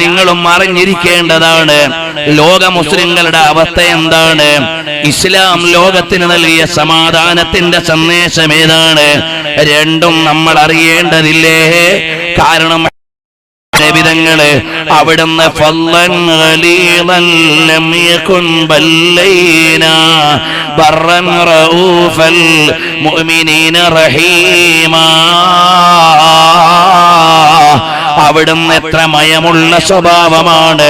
നിങ്ങളും അറിഞ്ഞിരിക്കേണ്ടതാണ്. ലോക മുസ്ലിങ്ങളുടെ അവസ്ഥ എന്താണ്? ഇസ്ലാം ലോകത്തിന് നൽകിയ സമാധാനത്തിന്റെ സന്ദേശം ഏതാണ്? രണ്ടും നമ്മൾ അറിയേണ്ടതില്ലേ? കാരണം വിധങ്ങള് അവിടുന്ന് ഫല്ലൻ ഖലീലൻ ലം യകുൻ ബല്ലൈന ബർറൻ റഊഫൽ മുഅ്മിനീന റഹീമാ. അവിടുന്ന് എത്ര മയമുള്ള സ്വഭാവമാണ്,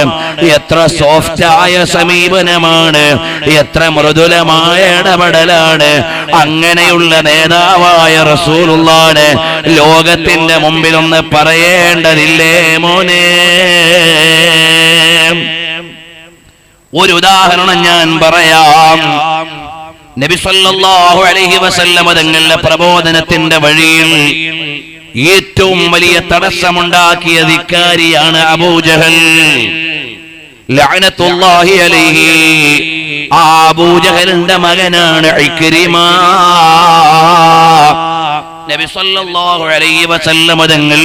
എത്ര സോഫ്റ്റായ സമീപനമാണ്, എത്ര മൃദുലമായ ഇടപെടലാണ്. അങ്ങനെയുള്ള നേതാവായ റസൂലുള്ളാഹിനെ ലോകത്തിന്റെ മുമ്പിൽ ഒന്ന് പറയേണ്ടതില്ലേ മോനെ? ഒരു ഉദാഹരണം ഞാൻ പറയാം. നബി സല്ലല്ലാഹു അലൈഹി വസല്ലം തങ്ങളുടെ പ്രബോധനത്തിന്റെ വഴിയിൽ ഏറ്റവും വലിയ തടസ്സമുണ്ടാക്കിയ ധിക്കാരിയാണ് അബൂജഹൽ ലഅനത്തുല്ലാഹി അലൈഹി. ആ അബൂജഹലിന്റെ മകനാണ് ഇക്രിമ. നബി സല്ലല്ലാഹു അലൈഹി വസല്ലം തങ്ങൾ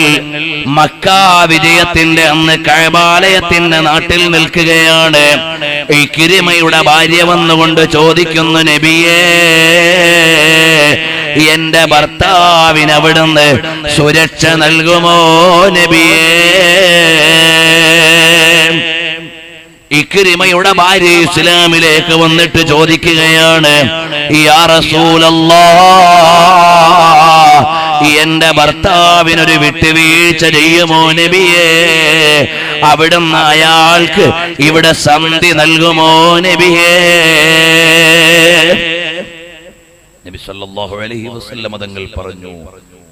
മക്കാ വിജയത്തിന്റെ അന്ന് കഅബാലയത്തിന്റെ നാട്ടിൽ നിൽക്കുകയാണ്. ഇക്രിമയുടെ ഭാര്യ വന്നുകൊണ്ട് ചോദിക്കുന്നു, നബിയേ, എന്റെ ഭർത്താവിന് അവിടുന്ന് സുരക്ഷ നൽകുമോ നബിയേ? ഇക്രിമയുടെ ഭാര്യ ഇസ്ലാമിലേക്ക് വന്നിട്ട് ചോദിക്കുകയാണ്, യാ റസൂലല്ലാഹ്, എന്റെ ഭർത്താവിനൊരു വിട്ടുവീഴ്ച ചെയ്യുമോ നബിയേ? അവിടുന്ന് അയാൾക്ക് ഇവിടെ സന്ധി നൽകുമോ നബിയേ? നബി സല്ലല്ലാഹു അലൈഹി വസല്ലം തങ്ങൾ പറഞ്ഞു,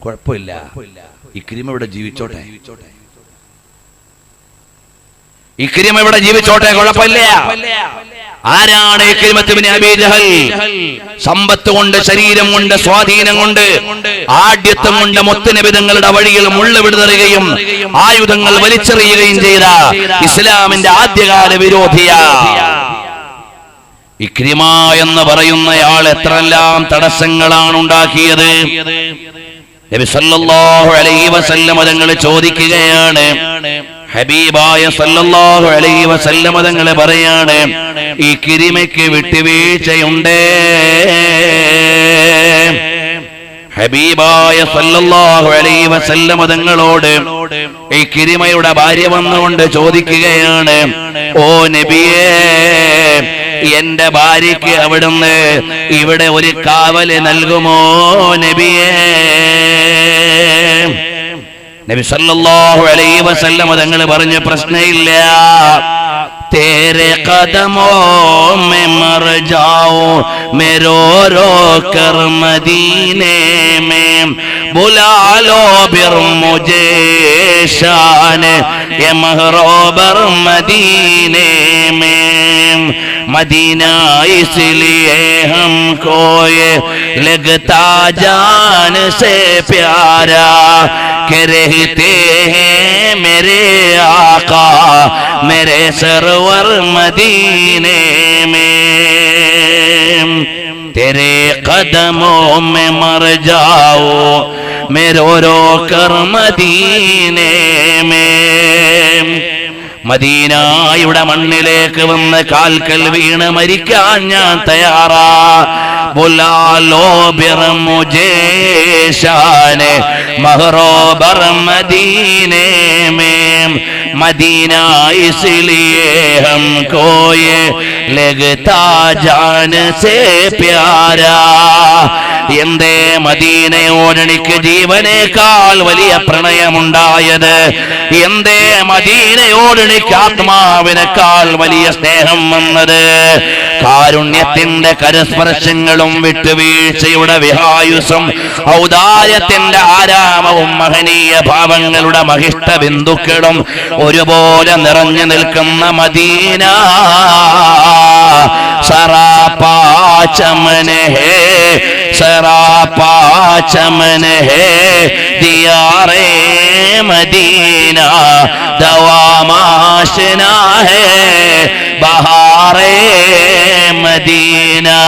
കുഴപ്പമില്ല, ഇക്രിമ ഇവിടെ ജീവിച്ചോട്ടെ, ഇക്രിമ ഇവിടെ ജീവിച്ചോട്ടെ, കുഴപ്പമില്ല. ആരാണ് ഇക്രിമത്ത് ഇബ്നു അബീ ജഹൽ? സമ്പത്ത് കൊണ്ട്, ശരീരം കൊണ്ട്, സ്വാധീനം കൊണ്ട്, ആഢ്യത്വം കൊണ്ട് മുത്തുനബി തങ്ങളുടെ വഴിയിൽ മുള്ള് വിടുതറുകയും ആയുധങ്ങൾ വലിച്ചെറിയുകയും ചെയ്ത ഇസ്ലാമിന്റെ ആദ്യകാല വിരോധിയ ഇക്രിമ എന്ന് പറയുന്നയാൾ എത്രയെല്ലാം തടസ്സങ്ങളാണ് ഉണ്ടാക്കിയത്. നബി സല്ലല്ലാഹു അലൈഹി വസല്ലം തങ്ങൾ ചോദിക്കുകയാണ്, ഹബീബായ സല്ലല്ലാഹു അലൈഹി വസല്ലം തങ്ങൾ പറയാണ്, ഇക്രിമയ്ക്ക് വിട്ടുവീഴ്ചയുണ്ടേ? ഹബീബായ സല്ലല്ലാഹു അലൈഹി വസല്ലം തങ്ങളോട് ഇക്രിമയുടെ ഭാര്യ വന്നുകൊണ്ട് ചോദിക്കുകയാണ്, ഓ നബിയേ, എന്റെ ഭാര്യയ്ക്ക് അവിടുന്ന് ഇവിടെ ഒരു കാവല് നൽകുമോ നബിയേ? നബി സല്ലല്ലാഹു അലൈഹി വസല്ലം തങ്ങൾ പറഞ്ഞ പ്രശ്നമില്ല. तेरे कदमों में मर जाओ मैं रो रो कर मदीने में बुला लो फिर मुझे शान ये महरोबर मदीने में मदीना इसलिए हमको ये लगता जान से प्यारा के रहते हैं मेरे आका मेरे सरवर मदीने में तेरे कदमों में मर जाओ मैं रो रो कर मदीने में മദീനയുടെ മണ്ണിലേക്ക് വന്ന് കാൽക്കൽ വീണ് മരിക്കാൻ ഞാൻ തയ്യാറാ. ബുലാലോ ബിർ മുജേ ഷാനെ മഹ്റോബർ മദീനെ में मदीना इसलिए हमको ये लगता जान से प्यारा. എന്തേ മദീനയോട് എനിക്ക് ജീവനേക്കാൾ വലിയ പ്രണയമുണ്ടായത്? എന്തേ മദീനയോട് എനിക്ക് ആത്മാവിനേക്കാൾ വലിയ സ്നേഹം വന്നത്? കാരുണ്യത്തിന്റെ കരസ്പർശങ്ങളും വിട്ടുവീഴ്ചയുടെ വിഹായുസും ഔദാര്യത്തിന്റെ ആരാമവും മഹനീയ ഭാവങ്ങളുടെ മഹിഷ്ട ബിന്ദുക്കളും ഒരുപോലെ നിറഞ്ഞു നിൽക്കുന്ന മദീന സറാപ്പാ ചമൻ ഹേ सरापा चमन है दियारे मदीना दवामाशना है बहारे मदीना.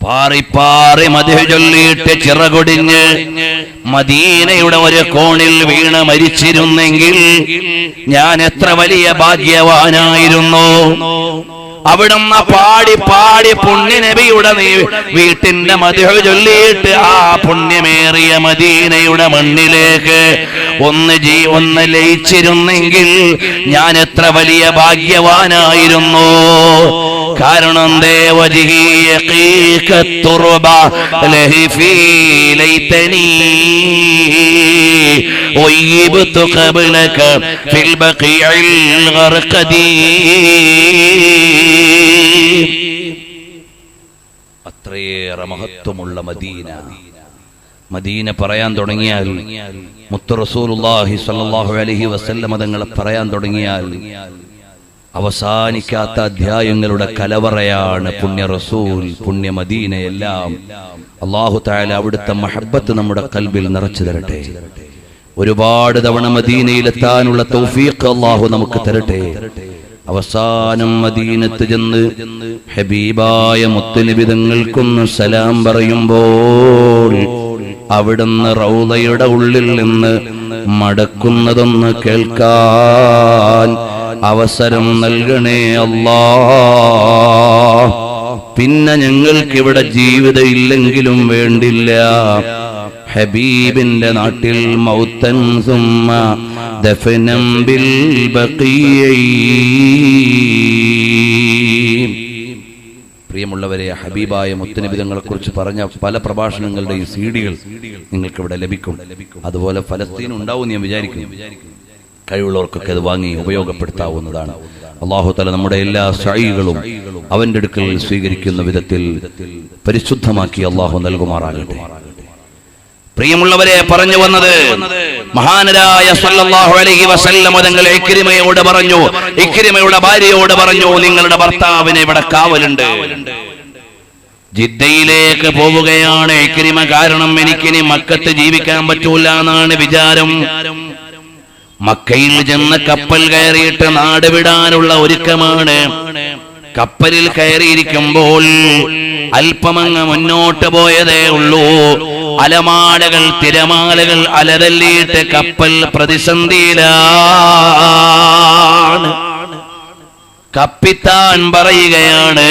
പാറി പാറി മദ്ഹ് ചൊല്ലിയിട്ട് ചിറകൊടിഞ്ഞ് മദീനയുടെ ഒരു കോണിൽ വീണ് മരിച്ചിരുന്നെങ്കിൽ ഞാൻ എത്ര വലിയ ഭാഗ്യവാനായിരുന്നു. അവിടുന്ന് പാടി പാടി പുണ്യനബിയുടെ വീട്ടിന്റെ മദ്ഹ് ചൊല്ലിയിട്ട് ആ പുണ്യമേറിയ മദീനയുടെ മണ്ണിലേക്ക് ഒന്ന് ലയിച്ചിരുന്നെങ്കിൽ ഞാൻ എത്ര വലിയ ഭാഗ്യവാനായിരുന്നു. കാരണം അത്രയേറെ മഹത്വമുള്ള മദീന പറയാൻ തുടങ്ങിയാൽ, മുത്ത് റസൂലുള്ളാഹി സ്വല്ലല്ലാഹു അലൈഹി വസല്ലം തങ്ങളെ പറയാൻ തുടങ്ങിയാൽ അവസാനിക്കാത്ത അധ്യായങ്ങളുടെ കലവറയാണ് പുണ്യ റസൂൽ, പുണ്യ മദീനയെല്ലാം. അല്ലാഹു തആല അവിടുത്തെ മഹബ്ബത്ത് നമ്മുടെ ഖൽബിൽ നിറച്ചു തരട്ടെ. ഒരുപാട് തവണ മദീനയിലെത്താനുള്ള തൗഫീഖ് അല്ലാഹു നമുക്ക് തരട്ടെ. അവസാനം മദീനത്ത് ചെന്ന് ഹബീബായ മുത്തുനബി തങ്ങൾക്കൊന്ന് സലാം പറയുമ്പോൾ അവിടുന്ന് റൗളയുടെ ഉള്ളിൽ നിന്ന് മടക്കുന്നതൊന്ന് കേൾക്കാൻ അവസരം നൽകണേ അല്ലാഹ്. പിന്നെ ഞങ്ങൾക്കിവിടെ ജീവിതം ഇല്ലെങ്കിലും വേണ്ടില്ല, ഹബീബിന്റെ നാട്ടിൽ മൗതൻ സുമ്മ ദഫനം ബിൽ ബഖീഇ. പ്രിയമുള്ളവരെ, ഹബീബായ മുത്തുനബി തങ്ങളെ കുറിച്ച് പറഞ്ഞ പല പ്രഭാഷണങ്ങളുടെ ഈ സീഡികൾ നിങ്ങൾക്ക് ഇവിടെ ലഭിക്കും. അതുപോലെ ഫലസ്തീൻ ഉണ്ടാവും ഞാൻ വിചാരിക്കുന്നു. കഴിവുള്ളവർക്കൊക്കെ അത് വാങ്ങി ഉപയോഗപ്പെടുത്താവുന്നതാണ്. അല്ലാഹു തആല നമ്മുടെ എല്ലാ സഈകളും അവന്റെ അടുക്കൽ സ്വീകരിക്കുന്ന വിധത്തിൽ പരിശുദ്ധമാക്കി അല്ലാഹു നൽകുമാറാകട്ടെ. പ്രിയമുള്ളവരെ, പറഞ്ഞു വന്നത് മഹാനരായ സല്ലല്ലാഹു അലൈഹി വസല്ലം തങ്ങൾ ഇക്രിമയോട് പറഞ്ഞു, ഇക്രിമയുടെ ഭാര്യയോട് പറഞ്ഞു, നിങ്ങളുടെ ഭർത്താവിനെ ഇവിടെ കാവലുണ്ട്, ജിദ്ദയിലേക്ക് പോവുകയാണ് ഇക്രിമ. കാരണം എനിക്കിനി മക്കത്ത് ജീവിക്കാൻ പറ്റൂല എന്നാണ് വിചാരം. മക്കയിൽ ചെന്ന് കപ്പൽ കയറിയിട്ട് നാട് വിടാനുള്ള ഒരുക്കമാണ്. കപ്പലിൽ കയറിയിരിക്കുമ്പോൾ അല്പമങ്ങ് മുന്നോട്ട് പോയതേ ഉള്ളൂ. അലമാലകൾ, തിരമാലകൾ അലതല്ലിയിട്ട് കപ്പൽ പ്രതിസന്ധിയിലാണ്. കപ്പിത്താൻ പറയുകയാണ്,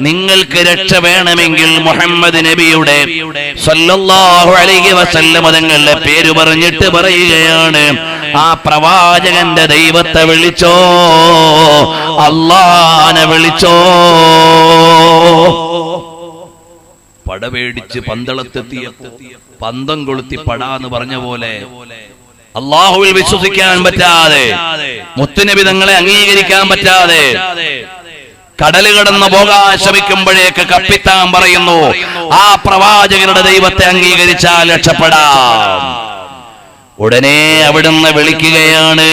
നിങ്ങൾക്ക് രക്ഷ വേണമെങ്കിൽ മുഹമ്മദ് നബിയുടെ സല്ലല്ലാഹു അലൈഹി വസല്ലം തങ്ങളുടെ പേര് പറഞ്ഞിട്ട് പറയുകയാണ്, ആ പ്രവാചകന്റെ ദൈവത്തെ വിളിച്ചോ, അല്ലാഹനെ വിളിച്ചോ. പടവേടിച്ച് പന്തളത്തെത്തിയ പന്തം കൊളുത്തി പടാന്ന് പറഞ്ഞ പോലെ അല്ലാഹുവിൽ വിശ്വസിക്കാൻ പറ്റാതെ, മുത്തുനബി തങ്ങളെ അംഗീകരിക്കാൻ പറ്റാതെ കടല് കടന്ന് പോകാൻ ശ്രമിക്കുമ്പോഴേക്ക് കപ്പിത്താൻ പറയുന്നു, ആ പ്രവാചകരുടെ ദൈവത്തെ അംഗീകരിച്ചാൽ രക്ഷപ്പെടാം. ഉടനെ അവിടുന്ന് വിളിക്കുകയാണ്,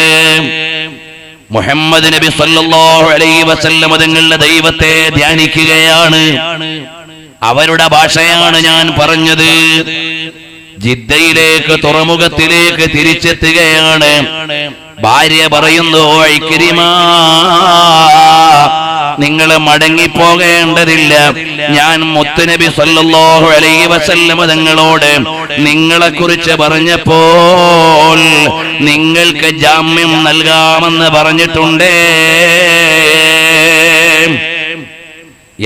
മുഹമ്മദ് നബി സല്ലല്ലാഹു അലൈഹി വസല്ലം തങ്ങളുടെ ദൈവത്തെ ധ്യാനിക്കുകയാണ്. അവരുടെ ഭാഷയാണ് ഞാൻ പറഞ്ഞത്. ജിദ്ദയിലേക്ക്, തുറമുഖത്തിലേക്ക് തിരിച്ചെത്തുകയാണ്. ഭാര്യ പറയുന്നു, ഇക്രിമ, നിങ്ങൾ മടങ്ങിപ്പോകേണ്ടതില്ല. ഞാൻ മുത്തുനബി സല്ലല്ലാഹു അലൈഹി വസല്ലം തങ്ങളോട് നിങ്ങളെ കുറിച്ച് പറഞ്ഞപ്പോൾ നിങ്ങൾക്ക് ജാമ്യം നൽകാമെന്ന് പറഞ്ഞിട്ടുണ്ടേ.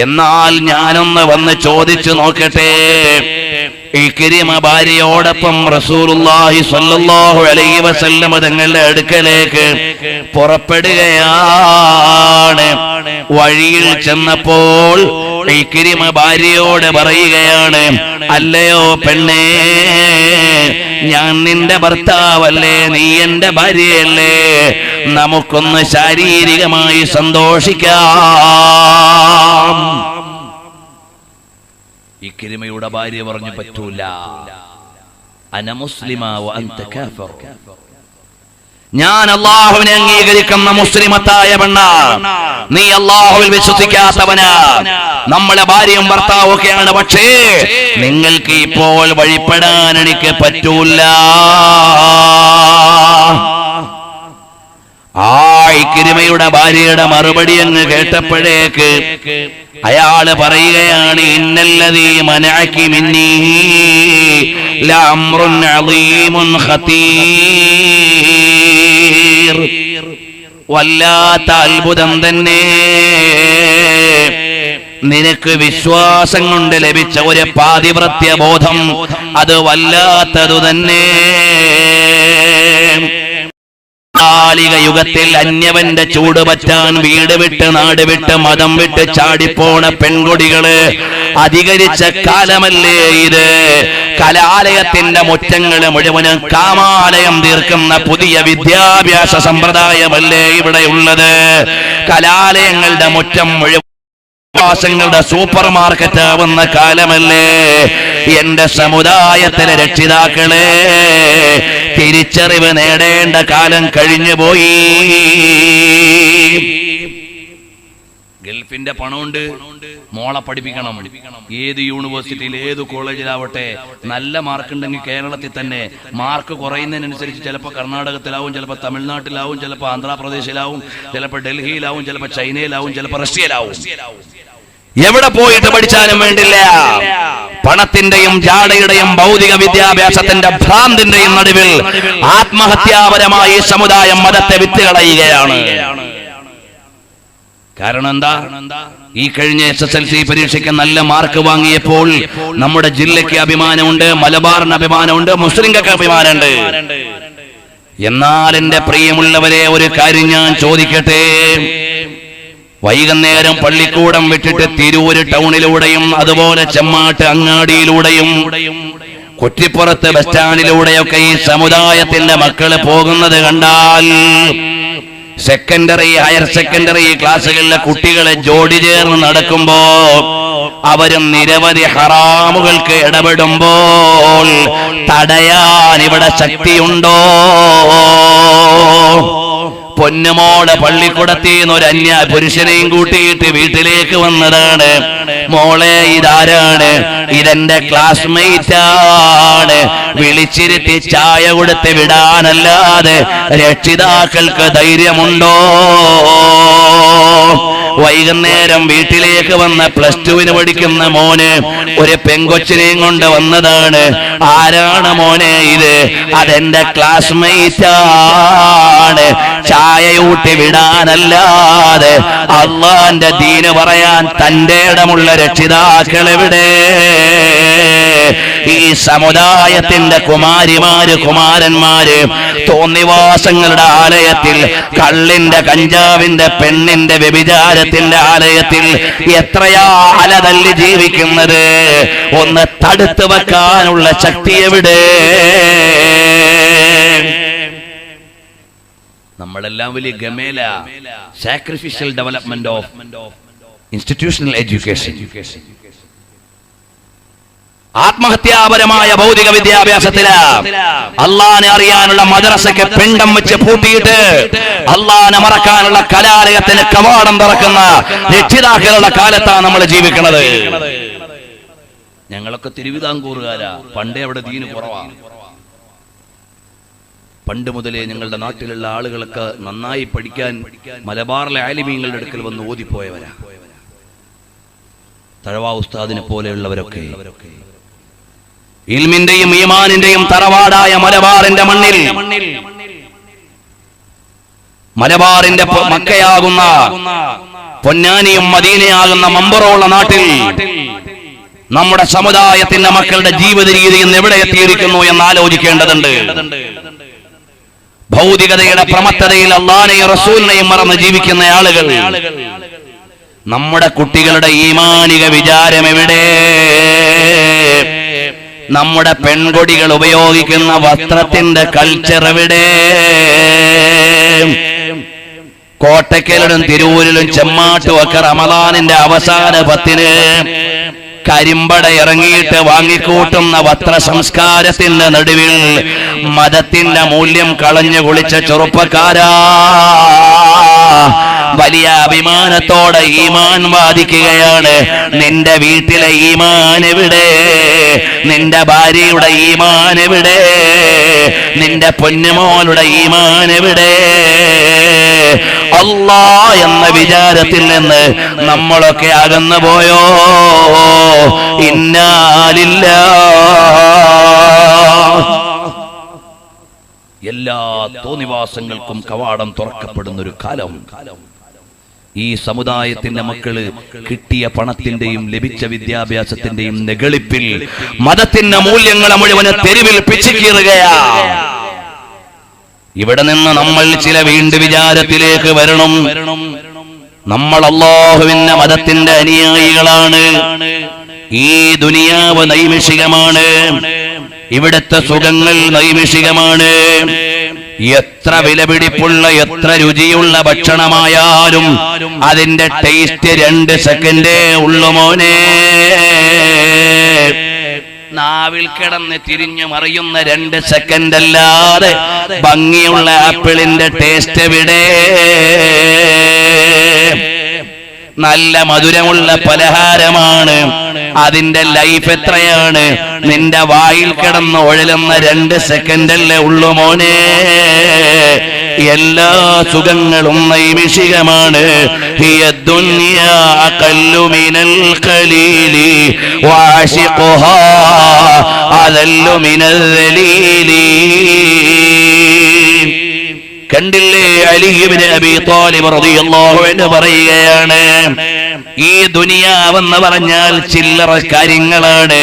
എന്നാൽ ഞാനൊന്ന് വന്ന് ചോദിച്ചു നോക്കട്ടെ. ഇക്രിമ ഭാര്യയോടൊപ്പം റസൂലുള്ളാഹി സ്വല്ലല്ലാഹു അലൈഹി വസല്ലം തങ്ങളുടെ അടുക്കലേക്ക് പുറപ്പെടുകയാണ്. വഴിയിൽ ചെന്നപ്പോൾ ഇക്രിമ ഭാര്യയോട് പറയുകയാണ്, അല്ലയോ പെണ്ണേ, ഞാൻ നിന്റെ ഭർത്താവല്ലേ, നീ എന്റെ ഭാര്യയല്ലേ, നമുക്കൊന്ന് ശാരീരികമായി സന്തോഷിക്കാം. ഇക്രിമയുടെ ഭാര്യ പറഞ്ഞു, പറ്റൂല, അന മുസ്ലിമ വ അൻത കാഫിർ, ഞാൻ അല്ലാഹുവിനെ അംഗീകരിക്കുന്ന മുസ്ലിമത്തായ പെണ്ണ, നീ അല്ലാഹുവിൽ വിശ്വസിക്കാത്തവനാ. നമ്മളെ ഭാര്യയും ഭർത്താവും ഒക്കെയാണ്, പക്ഷേ നിങ്ങൾക്ക് ഇപ്പോൾ വഴിപ്പെടാൻ എനിക്ക് പറ്റൂല. ആ ഇക്രിമയുടെ ഭാര്യയുടെ മറുപടി അങ്ങ് കേട്ടപ്പോഴേക്ക് അയാള് പറയുകയാണ്, ഇന്നല്ലദീ മനഅകി മിന്നീ ലഅംറുൻ അളീമുൻ ഖതീർ. വല്ലാത്ത അത്ഭുതം തന്നെ, നിനക്ക് വിശ്വാസം കൊണ്ട് ലഭിച്ച ഒരു പാതിവ്രത്യ ബോധം, അത് വല്ലാത്തതു തന്നെ. കാലിക യുഗത്തിൽ അന്യവന്റെ ചൂട് പറ്റാൻ വീട് വിട്ട് നാട് വിട്ട് മതം വിട്ട് ചാടിപ്പോണ പെൺകുടികള് അധികരിച്ച കാലമല്ലേ ഇത്? കലാലയത്തിന്റെ മുറ്റങ്ങള് മുഴുവനും കാമാലയം തീർക്കുന്ന പുതിയ വിദ്യാഭ്യാസ സമ്പ്രദായമല്ലേ ഇവിടെയുള്ളത്? കലാലയങ്ങളുടെ മുറ്റം മുഴുവൻ ങ്ങളുടെ സൂപ്പർ മാർക്കറ്റ് ആവുന്ന കാലമല്ലേ? എന്റെ സമുദായത്തിലെ രക്ഷിതാക്കളെ, തിരിച്ചറിവ് നേടേണ്ട കാലം കഴിഞ്ഞുപോയി. ഗൾഫിന്റെ പണമുണ്ട്, മോളെ പഠിപ്പിക്കണം. ഏത് യൂണിവേഴ്സിറ്റിയിൽ ഏത് കോളേജിലാവട്ടെ, നല്ല മാർക്കുണ്ടെങ്കിൽ കേരളത്തിൽ തന്നെ. മാർക്ക് കുറയുന്നതിനനുസരിച്ച് ചിലപ്പോൾ കർണാടകത്തിലാവും, ചിലപ്പോൾ തമിഴ്നാട്ടിലാവും, ചിലപ്പോൾ ആന്ധ്രാപ്രദേശിലാവും, ചിലപ്പോൾ ഡൽഹിയിലാവും, ചിലപ്പോൾ ചൈനയിലാവും, ചിലപ്പോൾ റഷ്യയിലാവും. എവിടെ പോയിട്ട് പഠിച്ചാലും വേണ്ടില്ല, പണത്തിന്റെയും ജാടയുടെയും ഭൗതിക വിദ്യാഭ്യാസത്തിന്റെ ഭ്രാന്തിന്റെയും നടുവിൽ ആത്മഹത്യാപരമായി സമുദായം മതത്തെ വിത്തുകളയുകയാണ്. കാരണം എന്താ? ഈ കഴിഞ്ഞ SSLC പരീക്ഷയ്ക്ക് നല്ല മാർക്ക് വാങ്ങിയപ്പോൾ നമ്മുടെ ജില്ലയ്ക്ക് അഭിമാനമുണ്ട്, മലബാറിന് അഭിമാനമുണ്ട്, മുസ്ലിംകൾക്ക് അഭിമാനമുണ്ട്. എന്നാൽ എന്റെ പ്രിയമുള്ളവരെ, ഒരു കാര്യം ഞാൻ ചോദിക്കട്ടെ. വൈകുന്നേരം പള്ളിക്കൂടം വിട്ടിട്ട് തിരൂര് ടൗണിലൂടെയും അതുപോലെ ചെമ്മാട്ട് അങ്ങാടിയിലൂടെയും കുറ്റിപ്പുറത്ത് ബസ് സ്റ്റാൻഡിലൂടെയൊക്കെ ഈ സമുദായത്തിന്റെ മക്കള് പോകുന്നത് കണ്ടാൽ, സെക്കൻഡറി ഹയർ സെക്കൻഡറി ക്ലാസ്സുകളിലെ കുട്ടികളെ ജോഡി ചേർന്ന് നടക്കുമ്പോ അവരും നിരവധി ഹറാമുകൾക്ക് ഇടപെടുമ്പോൾ തടയാൻ ഇവിടെ ശക്തിയുണ്ടോ? പൊന്നുമോള് പള്ളിക്കുടത്തിന്ന് ഒരു അന്യ പുരുഷനെയും കൂട്ടിയിട്ട് വീട്ടിലേക്ക് വന്നതാണ്. മോളെ, ഇതാരാണ്? ഇതെന്റെ ക്ലാസ്മേറ്റ് ആണ്. വിളിച്ചിരുത്തി ചായ കൊടുത്ത് വിടാനല്ലാതെ രക്ഷിതാക്കൾക്ക് ധൈര്യമുണ്ടോ? വൈകുന്നേരം വീട്ടിലേക്ക് വന്ന +2 പഠിക്കുന്ന മോന് ഒരു പെങ്കൊച്ചിനെയും കൊണ്ട് വന്നതാണ്. ആരാണ് മോനെ ഇത്? അതെന്റെ ക്ലാസ്മേറ്റ് ആണ്. ചായയൂട്ടി വിടാനല്ലാതെ അള്ളാന്റെ ദീന് പറയാൻ തന്റെ ഇടമുള്ള രക്ഷിതാക്കൾ എവിടെ? ഈ സമുദായത്തിന്റെ കുമാരിമാര് കുമാരന്മാര് തോന്നിവാസങ്ങളുടെ ആലയത്തിൽ, കള്ളിന്റെ കഞ്ചാവിന്റെ പെണ്ണിന്റെ വ്യഭിചാരത്തിന്റെ ആലയത്തിൽ എത്രയാ അലതല്ലി ജീവിക്കുന്നത്? ഒന്ന് തടുത്തു വെക്കാനുള്ള ശക്തി എവിടെ? നമ്മളെല്ലാം വലിയ ഗമേല, sacrificial development of institutional education, ആത്മഹത്യാപരമായ ഭൗതിക വിദ്യാഭ്യാസത്തില് അള്ളാനെ അറിയാനുള്ള മദ്രസയ്ക്ക് പിണ്ടം വെച്ച് പൂട്ടിയിട്ട് അള്ളാനെ മറക്കാനുള്ള കലാലയത്തിന് കവാടം തുറക്കുന്ന രക്ഷിതാക്കളുടെ കാലത്താണ് നമ്മൾ ജീവിക്കുന്നത്. ഞങ്ങളൊക്കെ തിരുവിതാംകൂറുകാരാ. പണ്ടേ അവിടെ ദീന് കുറവാണ്. പണ്ട് മുതലേ ഞങ്ങളുടെ നാട്ടിലുള്ള ആളുകളൊക്കെ നന്നായി പഠിക്കാൻ മലബാറിലെ ആലിമീങ്ങളുടെ അടുക്കൽ വന്ന് ഓതിപ്പോയവരാ. തഴവാ ഉസ്താദിനെ പോലെയുള്ളവരൊക്കെ ഇൽമിന്റെയും ഈമാനിന്റെയും തറവാടായ മലബാറിന്റെ മണ്ണിൽ, മലബാറിന്റെ മക്കയാകുന്ന പൊന്നാനിയും മദീനയാകുന്ന മമ്പറോള നാട്ടിൽ നമ്മുടെ സമുദായത്തിന്റെ മക്കളുടെ ജീവിത രീതി ഇന്ന് എവിടെ എത്തിയിരിക്കുന്നു എന്ന് ആലോചിക്കേണ്ടതുണ്ട്. ഭൗതികതയുടെ പ്രമത്തതയിൽ അല്ലാഹുവിനെയും റസൂലിനെയും മറന്ന് ജീവിക്കുന്ന ആളുകൾ. നമ്മുടെ കുട്ടികളുടെ ഈമാനിക വിചാരം എവിടെ? നമ്മുടെ പെൺകൊടികൾ ഉപയോഗിക്കുന്ന വസ്ത്രത്തിന്റെ കൾച്ചർ എവിടെ? കോട്ടക്കലിലും തിരൂരിലും ചെമ്മാട്ടും ഒക്കെ റമദാനിന്റെ അവസാന 10-ന് കരിമ്പട ഇറങ്ങിയിട്ട് വാങ്ങിക്കൂട്ടുന്ന വസ്ത്ര സംസ്കാരത്തിന്റെ നടുവിൽ മതത്തിന്റെ മൂല്യം കളഞ്ഞു കുളിച്ച ചെറുപ്പക്കാരാ, വലിയ അഭിമാനത്തോടെ ഈമാൻ വാദിക്കുകയാണ്. നിന്റെ വീട്ടിലെ ഈമാൻ എവിടെ? നിന്റെ ഭാര്യയുടെ ഈമാൻ എവിടെ? നിന്റെ പൊന്നുമോളുടെ ഈമാൻ എവിടെ? അല്ലാഹ് എന്ന വിചാരത്തിൽ നിന്ന് നമ്മളൊക്കെ അകന്നു പോയോ? ഇന്നാ ലില്ലാഹ്. എല്ലാ തോന്നിവാസങ്ങൾക്കും കവാടം തുറക്കപ്പെടുന്ന ഒരു കാലം. ഈ സമുദായത്തിന്റെ മക്കള് കിട്ടിയ പണത്തിന്റെയും ലഭിച്ച വിദ്യാഭ്യാസത്തിന്റെയും നെകളിപ്പിൽ മതത്തിന്റെ മൂല്യങ്ങളെ മുഴുവൻ തെരുവിൽ പിച്ചിക്കീറുകയാ. ഇവിടെ നിന്ന് നമ്മൾ ചില വീണ്ടും വിചാരത്തിലേക്ക് വരണം. നമ്മൾ അല്ലാഹുവിന്റെ മതത്തിന്റെ അനുയായികളാണ്. ഈ ദുനിയാവ് നൈമിഷികമാണ്. ഇവിടുത്തെ സുഖങ്ങൾ നൈമിഷികമാണ്. എത്ര വിലപിടിപ്പുള്ള എത്ര രുചിയുള്ള ഭക്ഷണമായാലും അതിന്റെ ടേസ്റ്റ് 2 സെക്കൻഡേ ഉള്ളു മോനെ. നാവിൽ കിടന്ന് തിരിഞ്ഞു മറിയുന്ന 2 സെക്കൻഡ് അല്ലാതെ ഭംഗിയുള്ള ആപ്പിളിന്റെ ടേസ്റ്റ് എവിടെ? നല്ല മധുരമുള്ള പലഹാരമാണ്, അതിന്റെ ലൈഫ് എത്രയാണ്? നിന്റെ വായിൽ കിടന്ന് ഒഴലുന്ന 2 സെക്കൻഡല്ലേ ഉള്ളു മോനെ. എല്ലാ സുഖങ്ങളും നൈമിഷികമാണ്. ഹിയ ദുനിയാ അഖല്ലു മിനൽ ഖലീലി വഅശിഖുഹാ അദല്ലു മിനൽ ദലീലി. കണ്ടില്ലേ, അലി ഇബ്നു അബീ ത്വാലിബ് റളിയല്ലാഹു അൻഹു പറയുകയാണ്, ഈ ദുനിയാവെന്ന് പറഞ്ഞാൽ ചില്ലറ കാര്യങ്ങളാണ്.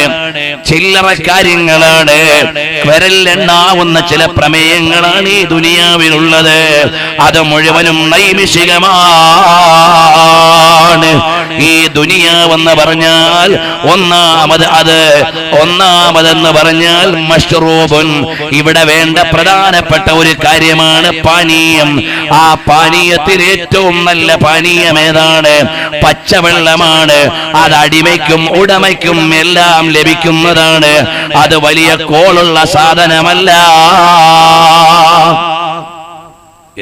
വിരലിലെണ്ണാവുന്ന ചില പ്രമേയങ്ങളാണ് ഈ ദുനിയാവിലുള്ളത്. അത് മുഴുവനും നൈമിഷികമാണ്. ഈ ദുനിയാവെന്ന് പറഞ്ഞാൽ ഒന്നാമതെന്ന് പറഞ്ഞാൽ മശ്റൂബുൻ. ഇവിടെ വേണ്ട പ്രധാനപ്പെട്ട ഒരു കാര്യമാണ് പാനീയം. ആ പാനീയത്തിൽ ഏറ്റവും നല്ല പാനീയം ഏതാണ്? പച്ചവെള്ളമാണ്. അത് അടിമയ്ക്കും ഉടമയ്ക്കും എല്ലാം ലഭിക്കുന്നതാണ്. അത് വലിയ കോളുള്ള സാധനമല്ല.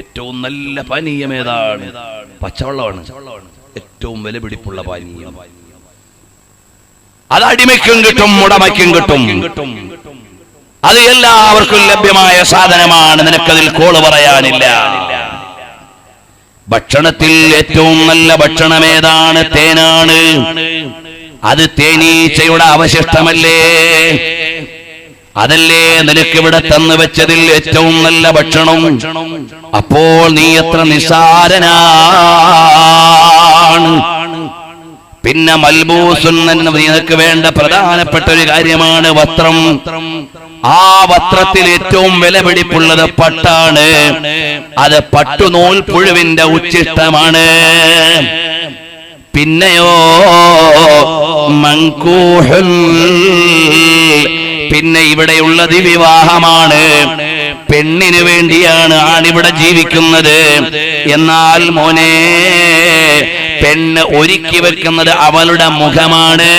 ഏറ്റവും നല്ല പാനീയം ഏതാണ്? പച്ചവെള്ളമാണ്. ഏറ്റവും വിലപിടിപ്പുള്ള പാനീയം. അത് അടിമയ്ക്കും കിട്ടും ഉടമയ്ക്കും കിട്ടും. അത് എല്ലാവർക്കും ലഭ്യമായ സാധനമാണ്. നിനക്കതിൽ കോള് പറയാനില്ല. ഭക്ഷണത്തിൽ ഏറ്റവും നല്ല ഭക്ഷണം ഏതാണ്? തേനാണ്. അത് തേനീച്ചയുടെ അവശിഷ്ടമല്ലേ? അതല്ലേ നിനക്കിവിടെ തന്നു വെച്ചതിൽ ഏറ്റവും നല്ല ഭക്ഷണം. അപ്പോൾ നീ എത്ര നിസ്സാരനാണ്. പിന്നെ മൽബൂസുൻ, നിനക്ക് വേണ്ട പ്രധാനപ്പെട്ട ഒരു കാര്യമാണ് വസ്ത്രം. ആ വസ്ത്രത്തിൽ ഏറ്റവും വിലപിടിപ്പുള്ളത് പട്ടാണ്. അത് പട്ടുനൂൽ പുഴുവിന്റെ ഉച്ചിഷ്ടമാണ്. പിന്നെയോ മൻകൂഹുൻ, പിന്നെ ഇവിടെയുള്ളത് വിവാഹമാണ്. പെണ്ണിന് വേണ്ടിയാണ് ആണിവിടെ ജീവിക്കുന്നത്. എന്നാൽ മോനെ, പെണ്ണ് ഒരുക്കി വെക്കുന്നത് അവളുടെ മുഖമാണ്.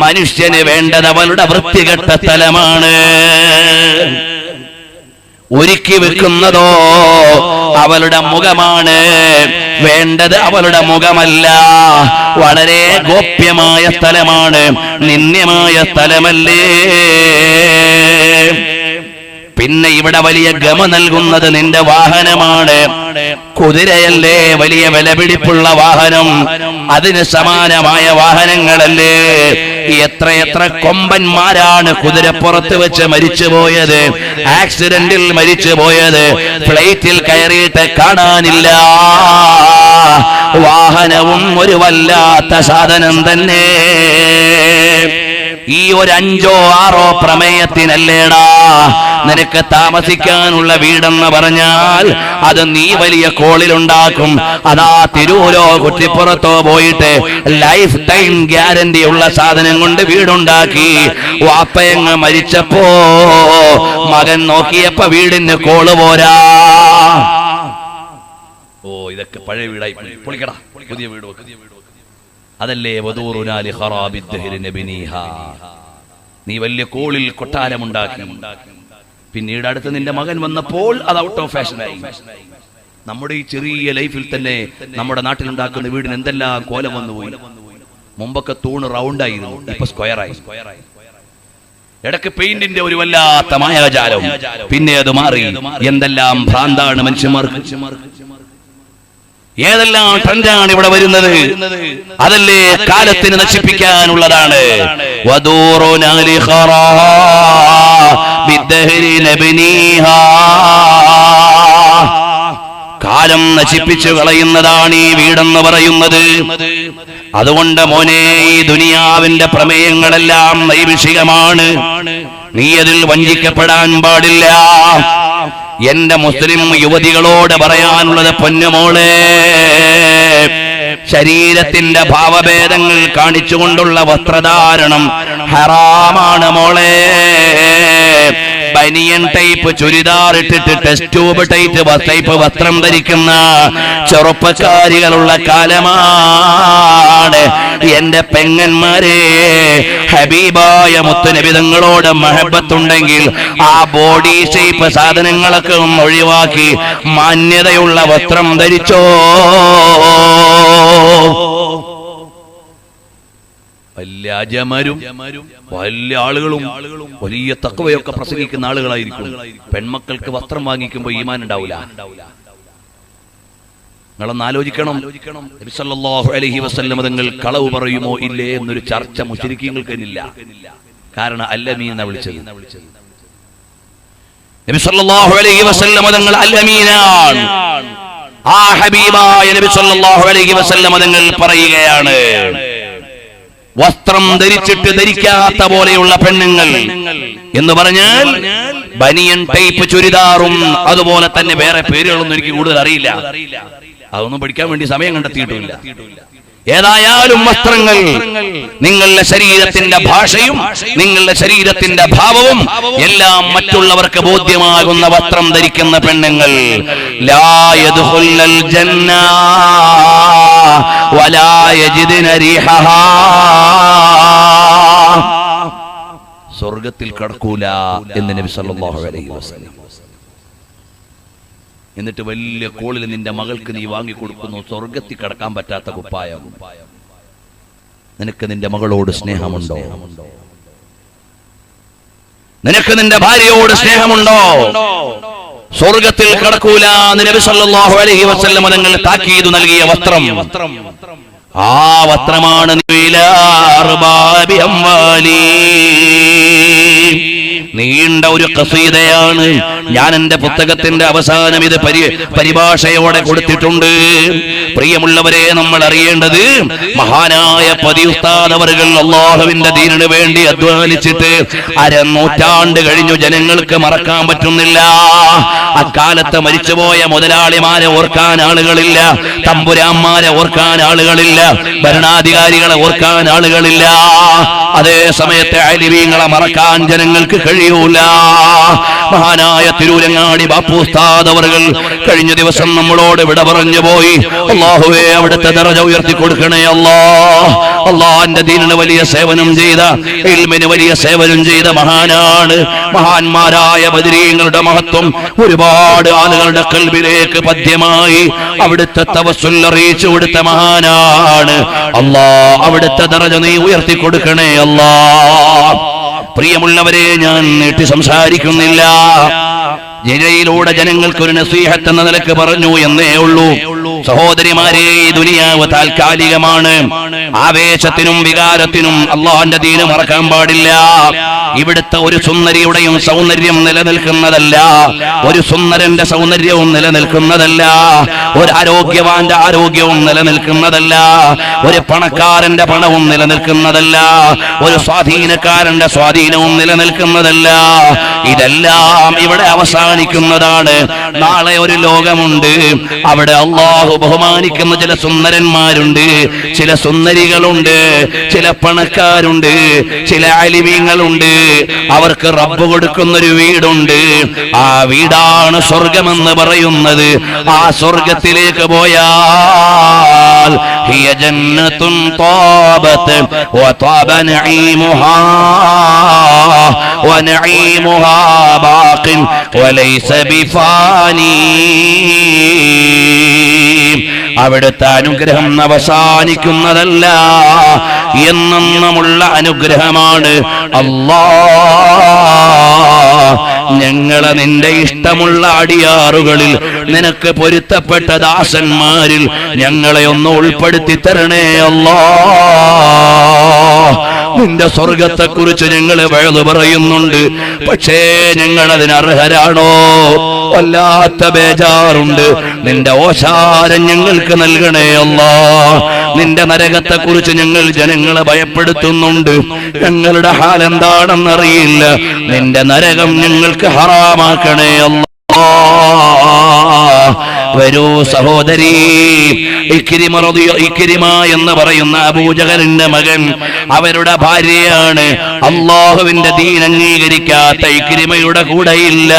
മനുഷ്യന് വേണ്ടത് അവളുടെ വൃത്തികെട്ട സ്ഥലമാണ്. ഒരുക്കി വെക്കുന്നതോ അവളുടെ മുഖമാണ്. വേണ്ടത് അവളുടെ മുഖമല്ല. വളരെ ഗോപ്യമായ സ്ഥലമാണ്, നിന്ദ്യമായ സ്ഥലമല്ലേ. പിന്നെ ഇവിടെ വലിയ ഗമ നൽകുന്നത് നിന്റെ വാഹനമാണ്. കുതിരയല്ലേ വലിയ വിലപിടിപ്പുള്ള വാഹനം? അതിന് സമാനമായ വാഹനങ്ങളല്ലേ? എത്രയെത്ര കൊമ്പന്മാരാണ് കുതിരപ്പുറത്ത് വെച്ച് മരിച്ചുപോയത്, ആക്സിഡന്റിൽ മരിച്ചുപോയത്. ഫ്ലൈറ്റിൽ കയറിയിട്ട് കാണാനില്ല. വാഹനവും ഒരു വല്ലാത്ത സാധനം തന്നെ. ഈ ഒരു 5ഓ 6ഓ പ്രമേയത്തിനല്ലേടാ നിനക്ക് താമസിക്കാനുള്ള വീടെന്ന് പറഞ്ഞാൽ അത് നീ വലിയ കോളിലുണ്ടാക്കും. അതാ തിരൂരോ കുറ്റിപ്പുറത്തോ പോയിട്ട് ലൈഫ് ടൈം ഗ്യാരണ്ടി ഉള്ള സാധനം കൊണ്ട് വീടുണ്ടാക്കി. വാപ്പയങ്ങ് മരിച്ചപ്പോ മകൻ നോക്കിയപ്പോ വീടിന് കോള് പോരാ. ഓ, ഇതൊക്കെ പഴയ വീടായി, പൊളിക്കടാ, പുതിയ വീട് വെക്ക. അതല്ലേ വദൂറുനാലി ഖറാബിദ്ദഹരി നബിനിഹാ. നീ വലിയ കോളിൽ കൊട്ടാരമുണ്ടാക്കി. പിന്നീട് അടുത്ത് നിന്റെ മകൻ വന്നപ്പോൾ അത് ഔട്ട് ഓഫ് ഫാഷനായി. നമ്മുടെ ഈ ചെറിയ ലൈഫിൽ തന്നെ നമ്മുടെ നാട്ടിലുണ്ടാക്കുന്ന വീടിന് എന്തെല്ലാം കോലം വന്നുപോയി. മുമ്പൊക്കെ തൂണ് റൗണ്ടായിരുന്നു, ഇപ്പൊ സ്ക്വയറായി. ഇടയ്ക്ക് പെയിന്റിന്റെ ഒരു വല്ലാത്ത മായാജാലം, പിന്നെ അത് മാറി. എന്തെല്ലാം ഭ്രാന്താണ് മനുഷ്യന്മാർക്ക്, ഏതെല്ലാം ട്രെൻഡാണ് ഇവിടെ വരുന്നത്. അതല്ലേ കാലത്തിന് നശിപ്പിക്കാനുള്ളതാണ്. കാലം നശിപ്പിച്ചു കളയുന്നതാണ് ഈ വീടെന്ന് പറയുന്നത്. അതുകൊണ്ട് മോനെ, ഈ ദുനിയാവിന്റെ പ്രമേയങ്ങളെല്ലാം നൈമിഷികമാണ്. നീ അതിൽ വഞ്ചിക്കപ്പെടാൻ പാടില്ല. എന്റെ മുസ്ലിം യുവതികളോട് പറയാനുള്ളത്, പൊന്നുമോളെ, ശരീരത്തിന്റെ ഭാവഭേദങ്ങൾ കാണിച്ചുകൊണ്ടുള്ള വസ്ത്രധാരണം ഹറാമാണ് മോളെ. ബനിയൻ ടൈപ്പ് ചുരിദാർ ഇട്ടിട്ട് ടെസ്റ്റ് ട്യൂബ് ടൈപ്പ് വസ്ത്രം ധരിക്കുന്ന ചെറുപ്പക്കാരികളുള്ള കാലമാണ്. എന്റെ പെങ്ങന്മാരെ, ഹബീബായ മുത്തുനബി തങ്ങളോട് മഹബത്തുണ്ടെങ്കിൽ ആ ബോഡി ഷേപ്പ് സാധനങ്ങളൊക്കെ ഒന്ന് ഒഴിവാക്കി മാന്യതയുള്ള വസ്ത്രം ധരിച്ചോ. വലിയ അജമരും വലിയ ആളുകളും വലിയ തഖ്വയൊക്കെ പ്രസംഗിക്കുന്ന ആളുകളായിരിക്കും. പെൺമക്കൾക്ക് വസ്ത്രം വാങ്ങിക്കുമ്പോൾ ഈമാൻ ഉണ്ടാവില്ല. നിങ്ങളൊന്ന് ആലോചിക്കണം. നബി സല്ലല്ലാഹു അലൈഹി വസല്ലം തങ്ങൾ കളവ് പറയുമോ ഇല്ലേ എന്നൊരു ചർച്ച മുശ്രിക്കീങ്ങൾക്കില്ല. കാരണം അൽ-അമീൻ എന്നാ വിളിച്ചത്. നബി സല്ലല്ലാഹു അലൈഹി വസല്ലം തങ്ങൾ അൽ-അമീനാണ്. ആ ഹബീബായ നബി സല്ലല്ലാഹു അലൈഹി വസല്ലം തങ്ങൾ പറയുകയാണ്, വസ്ത്രം ധരിച്ചിട്ട് ധരിക്കാത്ത പോലെയുള്ള പെണ്ണുങ്ങൾ എന്ന് പറഞ്ഞാൽ ബനിയൻ ടൈപ്പ് ചുരിദാറും അതുപോലെ തന്നെ വേറെ പേരുകളൊന്നും എനിക്ക് കൂടുതൽ അറിയില്ല. അതൊന്നും പഠിക്കാൻ വേണ്ടി സമയം കണ്ടെത്തിയിട്ടില്ല. ഏതായാലും വസ്ത്രങ്ങൾ നിങ്ങളുടെ ശരീരത്തിന്റെ ഭാഷയും നിങ്ങളുടെ ശരീരത്തിന്റെ ഭാവവും എല്ലാം മറ്റുള്ളവർക്ക് ബോധ്യമാകുന്ന വസ്ത്രം ധരിക്കുന്ന പെണ്ണുങ്ങൾ ലാ യദ്ഖുലുൽ ജന്ന വലാ യജിദന റീഹഹാ, സ്വർഗ്ഗത്തിൽ കടക്കൂല എന്ന് നബി സല്ലല്ലാഹു അലൈഹി വസല്ലം. എന്നിട്ട് വലിയ കോളിൽ നിന്റെ മകൾക്ക് നീ വാങ്ങിക്കൊടുക്കുന്നു സ്വർഗത്തിൽ കടക്കാൻ പറ്റാത്ത കുപ്പായം. നിനക്ക് നിന്റെ മകളോട് സ്നേഹമുണ്ടോ? നിനക്ക് നിന്റെ ഭാര്യയോട് സ്നേഹമുണ്ടോ? സ്വർഗത്തിൽ കടക്കൂല എന്ന് നബി സല്ലല്ലാഹു അലൈഹി വസല്ലം തങ്ങൾ താക്കീത് നൽകിയ വസ്ത്രം, ആ വസ്ത്രമാണ് നീണ്ട ഒരു ഖസീദയാണ്. ഞാൻ എന്റെ പുസ്തകത്തിന്റെ അവസാനം ഇത് പരിഭാഷയോടെ കൊടുത്തിട്ടുണ്ട്. പ്രിയമുള്ളവരെ, നമ്മൾ അറിയേണ്ടത് മഹാനായ പതി ഉസ്താദ് അവറുകൾ അല്ലാഹുവിന്റെ ദീനിനു വേണ്ടി അധ്വാനിച്ചിട്ട് അരനൂറ്റാണ്ട് കഴിഞ്ഞു. ജനങ്ങൾക്ക് മറക്കാൻ പറ്റുന്നില്ല. അക്കാലത്ത് മരിച്ചുപോയ മുതലാളിമാരെ ഓർക്കാൻ ആളുകളില്ല, തമ്പുരാന്മാരെ ഓർക്കാൻ ആളുകളില്ല, ഭരണാധികാരികളെ ഓർക്കാൻ ആളുകളില്ല. അതേ സമയത്തെ അലിമീങ്ങളെ മറക്കാൻ ജനങ്ങൾക്ക് കഴിയൂല. മഹാനായ തിരൂരങ്ങാടി ബാപ്പു ഉസ്താദ് അവറുകൾ കഴിഞ്ഞ ദിവസം നമ്മളോട് വിട പറഞ്ഞു പോയി. അല്ലാഹുവേ, അവിടുത്തെ ദറജ ഉയർത്തി കൊടുക്കണേ അല്ലാഹ്. അല്ലാഹുവിന്റെ ദീനിന് വലിയ സേവനം ചെയ്ത, ഇൽമിന് വലിയ സേവനം ചെയ്ത മഹാനാണ്. മഹാന്മാരായ ബദരീങ്ങളുടെ മഹത്വം ഒരുപാട് ആളുകളുടെ ഖൽബിലേക്ക് പദ്യമായി അവിടുത്തെ തവസ്സുൽ അറിയിച്ചു കൊടുത്ത മഹാനാണ്. അല്ലാഹ്, അവിടുത്തെ ദറജ നീ ഉയർത്തി കൊടുക്കണേ അല്ലാഹ്. പ്രിയമുള്ളവരെ, ഞാൻ നീട്ടി സംസാരിക്കുന്നില്ല. ജനയിലൂടെ ജനങ്ങൾക്ക് ഒരു നസീഹത്ത് എന്ന നിലക്ക് പറഞ്ഞു എന്നേ ഉള്ളൂ. സഹോദരിമാരെ, ഈ ദുനിയാവ് താൽക്കാലികമാണ്. ആവേശത്തിനും വികാരത്തിനും അല്ലാഹുവിന്റെ ദീന് മറക്കാൻ പാടില്ല. ഇവിടുത്തെ ഒരു സുന്ദരിയുടെയും സൗന്ദര്യം നിലനിൽക്കുന്നതല്ല, ഒരു സുന്ദരന്റെ സൗന്ദര്യവും നിലനിൽക്കുന്നതല്ല, ഒരു ആരോഗ്യവാന്റെ ആരോഗ്യവും നിലനിൽക്കുന്നതല്ല, ഒരു പണക്കാരന്റെ പണവും നിലനിൽക്കുന്നതല്ല, ഒരു സ്വാധീനക്കാരന്റെ സ്വാധീനവും നിലനിൽക്കുന്നതല്ല. ഇതെല്ലാം ഇവിടെ അവസാനിക്കുന്നതാണ്. നാളെ ഒരു ലോകമുണ്ട്. അവിടെ അല്ലാഹു ബഹുമാനിക്കുന്ന ചില സുന്ദരന്മാരുണ്ട്, ചില സുന്ദരികളുണ്ട്, ചില പണക്കാരുണ്ട്, ചില ആലിമീങ്ങളുണ്ട്. അവർക്ക് റബ്ബ് കൊടുക്കുന്നൊരു വീടുണ്ട്. ആ വീടാണ് സ്വർഗമെന്ന് പറയുന്നത്. ആ സ്വർഗത്തിലേക്ക് പോയാൽ ഹിയ ജന്നത്തുൻ ത്വാബത് വത്വാബ നഈമുഹാ വനഈമുഹാ ബാഖിൻ വലൈസ വലൈസ ബിഫാനി. അവിടുത്തെ അനുഗ്രഹം അവസാനിക്കുന്നതല്ല, എന്നെന്നുമുള്ള അനുഗ്രഹമാണ്. അല്ലാഹ്, ഞങ്ങളെ നിന്റെ ഇഷ്ടമുള്ള അടിയാറുകളിൽ, നിനക്ക് പൊരുത്തപ്പെട്ട ദാസന്മാരിൽ ഞങ്ങളെ ഒന്ന് ഉൾപ്പെടുത്തി തരണേ അല്ലാഹ്. നിന്റെ സ്വർഗത്തെക്കുറിച്ച് ഞങ്ങൾ വഴുതു പറയുന്നുണ്ട്, പക്ഷേ ഞങ്ങൾ അതിന് അർഹരാണോ? വല്ലാത്ത ബേജാറുണ്ട്. നിന്റെ ഓശാരം ഞങ്ങൾക്ക് നൽകണേ അല്ലാഹ്. നിന്റെ നരകത്തെക്കുറിച്ച് ഞങ്ങൾ ജനങ്ങളെ ഭയപ്പെടുത്തുന്നുണ്ട്, ഞങ്ങളുടെ ഹാൽ എന്താണെന്നറിയില്ല. നിന്റെ നരകം ഞങ്ങൾക്ക് ഹറാമാക്കണേ അല്ലാഹ്. വരൂ സഹോദരീ, ഇക്രിമ എന്ന് പറയുന്ന അബൂജഹലിന്റെ മകൻ, അവരുടെ ഭാര്യയാണ്. അല്ലാഹുവിന്റെ ദീൻ അംഗീകരിക്കാത്ത ഇക്രിമയുടെ കൂടെയില്ല.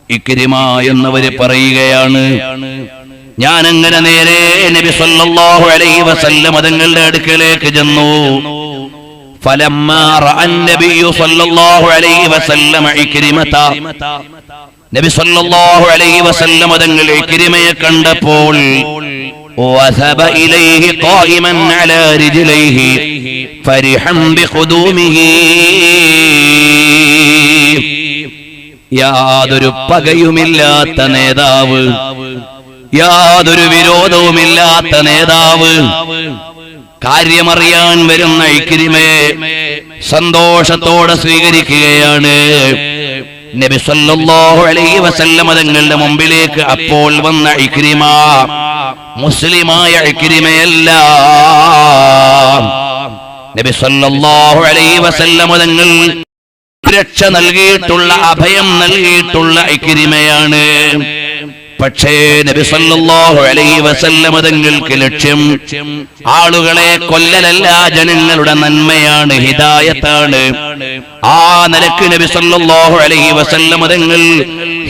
ഇക്രിമ എന്നവര് പറയുകയാണ്, ഞാൻ അങ്ങനെ നേരെ നബി സല്ലല്ലാഹു അലൈഹി വസല്ലം തങ്ങളുടെ അടുക്കലേക്ക് ചെന്നു. ഫലമ്മാ റഅ നബിയു സല്ലല്ലാഹു അലൈഹി വസല്ലം ഇക്രിമത, നബി സല്ലല്ലാഹു അലൈഹി വസല്ലം തങ്ങൾ ഇക്രിമയെ കണ്ടപ്പോൾ വസബ ഇലൈഹി ഖായിമൻ അലാ റിജ്ലൈഹി ഫരിഹൻ ബിഖുദൂമിഹി. യാതൊരു പകയുമില്ലാത്ത നേതാവ്, യാതൊരു വിരോധവുമില്ലാത്ത നേതാവ്, കാര്യമറിയാൻ വരുന്ന ഇക്രിമയെ സന്തോഷത്തോടെ സ്വീകരിക്കുകയാണ്. നബി സല്ലല്ലാഹു അലൈഹി വസല്ലം തങ്ങളുടെ മുമ്പിലേക്ക് അപ്പോൾ വന്ന ഇക്രിമ മുസ്ലിമായ ഇക്രിമയല്ല. നബി സല്ലല്ലാഹു അലൈഹി വസല്ലം തങ്ങൾ രക്ഷ നൽകിയിട്ടുള്ള, അഭയം നൽകിയിട്ടുള്ള ഇക്രിമയാണ്. പക്ഷേ നബി സല്ലല്ലാഹു അലൈഹി വസല്ലം തങ്ങൾക്ക് ലക്ഷ്യം ആളുകളെ കൊല്ലലല്ല, ജനങ്ങളുടെ നന്മയാണ്, ഹിദായത്താണ്. ആ നിലക്ക് നബി സല്ലല്ലാഹു അലൈഹി വസല്ലം തങ്ങൾ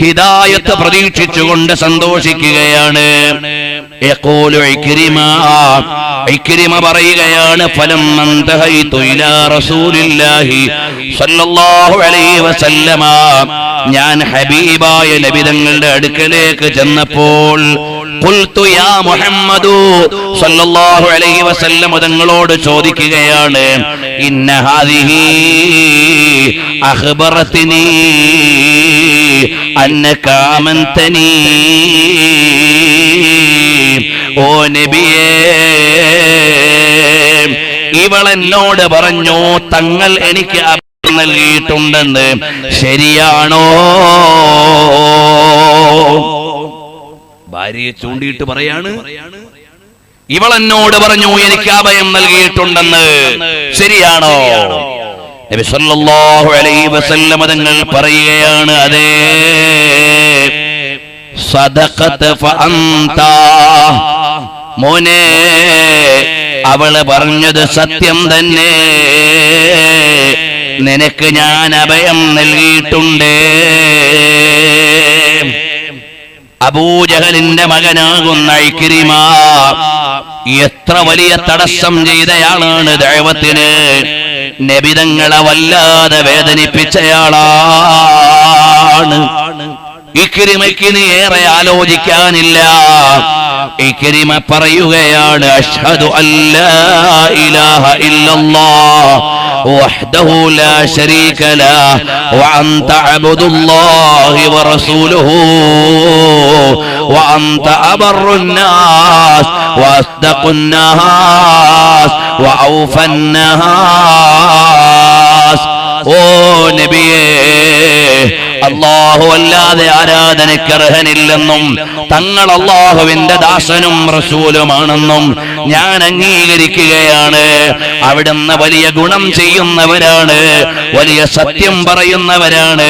ഹിദായത്ത് പ്രതീക്ഷിച്ചുകൊണ്ട് സന്തോഷിക്കുകയാണ്. യഖൂലു ഇക്രിമ പറയുകയാണ്, ഫലം അന്തഹൈതു ഇലാ റസൂലില്ലാഹി സല്ലല്ലാഹു അലൈഹി വസല്ലമ, ഞാൻ ഹബീബായ നബി തങ്ങളുടെ അടുക്കലേക്ക് ചെന്നപ്പോൾ ഖുൽതു യാ മുഹമ്മദു സല്ലല്ലാഹു അലൈഹി വസല്ലം തങ്ങളോട് ചോദിക്കുകയാണ്, ഇന്ന ഹാദിഹി അഖ്ബറത്നി അന്നക ആമൻതനി. ഓ നബിയേ, ഇവൾ എന്നോട് പറഞ്ഞു തങ്ങൾ എനിക്ക് നൽകിയിട്ടുണ്ടെന്ന്, ശരിയാണോ? ഭാര്യയെ ചൂണ്ടിയിട്ട് പറയാണ്, ഇവൾ എന്നോട് പറഞ്ഞു എനിക്ക് അഭയം നൽകിയിട്ടുണ്ടെന്ന്, ശരിയാണോ? നബി സല്ലല്ലാഹു അലൈഹി വസല്ലം തങ്ങൾ പറയുകയാണ്, അതേ. സദഖത ഫഅന്ത, മോനെ, അവള് പറഞ്ഞത് സത്യം തന്നെ, നിനക്ക് ഞാൻ അഭയം നൽകിയിട്ടുണ്ട്. അബൂജഹലിന്റെ മകനാകുന്ന ഇക്രിമ എത്ര വലിയ തടസ്സം ചെയ്തയാളാണ് ദഅവത്തിന്. നബി തങ്ങളെ വല്ലാതെ വേദനിപ്പിച്ചയാളാണ്. ഇക്രിമയ്ക്ക് ഇനി ഏറെ ആലോചിക്കാനില്ല. ഇക്രിമ പറയുകയാണ്, അഷ്ഹദു അല്ലാ ഇലാഹ ഇല്ലല്ലാഹ് വഹ്ദഹു ലാ ശരീക ലഹു വഅൻത അബ്ദുല്ലാഹി വറസൂലുഹു വഅൻത അബറുൻ നാസ് വഅസ്ദഖുൻ നാസ് വഔഫൻ നാസ്. ഓ നബിയേ, അല്ലാഹു അല്ലാതെ ആരാധനയ്ക്ക് അർഹനില്ലെന്നും തങ്ങൾ അല്ലാഹുവിന്റെ ദാസനും റസൂലുമാണെന്നും ഞാൻ അംഗീകരിക്കുകയാണ്. അവിടുന്ന് വലിയ ഗുണം ചെയ്യുന്നവരാണ്, വലിയ സത്യം പറയുന്നവരാണ്,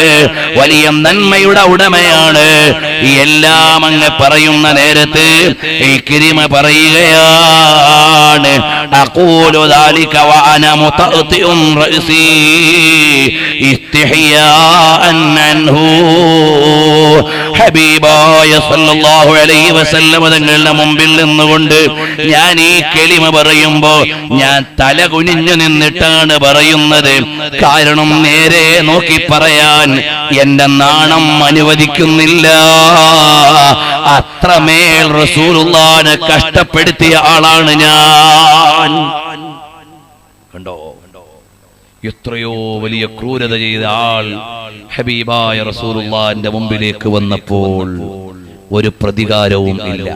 വലിയ നന്മയുടെ ഉടമയാണ്. എല്ലാം അങ്ങ് പറയുന്ന നേരത്ത് ഇക്രിമ പറയുകയാണ്, അഖൂലു ദാലിക വഅന മുതഅത്തിഉൻ റഅസി ഇസ്തിഹ്യാഅൻ അൻഹു ഹബീബായ സല്ലല്ലാഹു അലൈഹി വസല്ലം തങ്ങളുടെ മുമ്പിൽ നിന്നുകൊണ്ട് ഞാൻ ഈ കലിമ പറയുമ്പോ ഞാൻ തല കുനിഞ്ഞു നിന്നിട്ടാണ് പറയുന്നത്. കാരണം നേരെ നോക്കി പറയാൻ എന്റെ നാണം അനുവദിക്കുന്നില്ല. അത്രമേൽ റസൂലുള്ളാഹിനെ കഷ്ടപ്പെടുത്തിയ ആളാണ് ഞാൻ. കണ്ടോ, എത്രയോ വലിയ ക്രൂരത ചെയ്ത ആൾ ഹബീബായ റസൂലുള്ളാഹിന്റെ മുമ്പിലേക്ക് വന്നപ്പോൾ ഒരു പ്രതികാരവും ഇല്ല,